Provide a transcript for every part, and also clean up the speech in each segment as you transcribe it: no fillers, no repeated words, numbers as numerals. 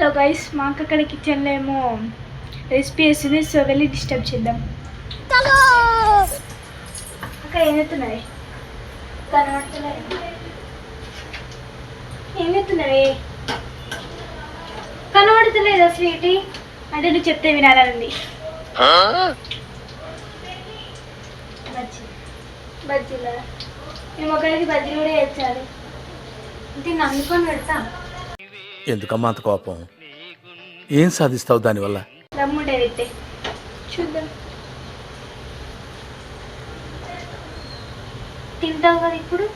Hello guys, మా అక్క అక్కడ కిచెన్లో ఏమో రెసిపీ వేస్తుంది. సో వెళ్ళి డిస్టర్బ్ చేద్దాం. అక్క ఏం చెప్తున్నాయి? ఏం చెప్తున్నావే? కనబడుతులేదా స్వీటీ? అంటే నువ్వు చెప్తే వినాలనుంది. బజ్జీలా? మేము ఒకరికి బజ్జీలు కూడా వేయించాలి. దీన్ని అందుకొని పెడతా. ఎందుకమ్మా అంత కోపం? ఏం సాధిస్తావు దానివల్ల? రమ్ముంటే పెట్టే చూద్దాం. తింటావు కదా ఇప్పుడు?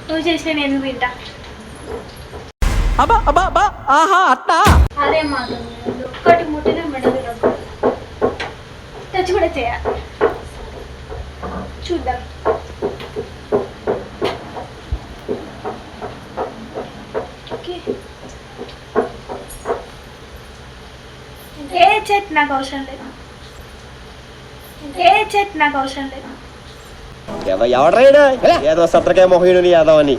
నువ్వు చేసిన నేను తింటా. అదే మాకు ఒక్కటి ముట్టిన మెడలు టచ్ కూడా చేయాలి. చూద్దాం. ఏ చెట్ నాకు అవసరం లేదు. ఏ చెట్ నాకు అవసరం లేదు. ఎవడ్రైనా ఏదో సత్రకాయ మొహయుడు యాదవ్ అని.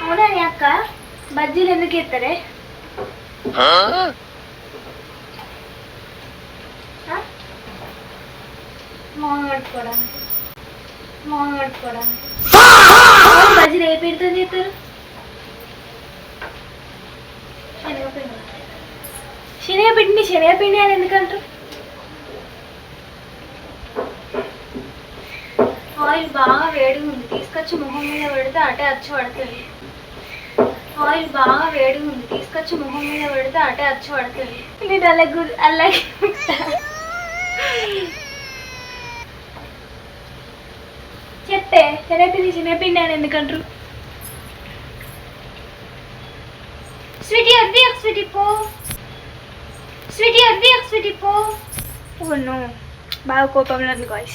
అవునా అక్క, బజ్జీలు ఎందుకు ఎత్తారే? మొహం కట్టుకోవడానికి. బజ్జీలు ఏ పిండితో చేస్తారు? శనగపిండి అని ఎందుకంటారు? ఆయిల్ బాగా వేడిగా ఉంది, తీసుకొచ్చి మొహం మీద పెడితే అటే అచ్చు పడుతుంది. నేను అలాగే చెప్పే. శనగపిండి అని ఎందుకంటారు? స్వీటీ బాగా కోపంలో ఉంది గాయ్స్.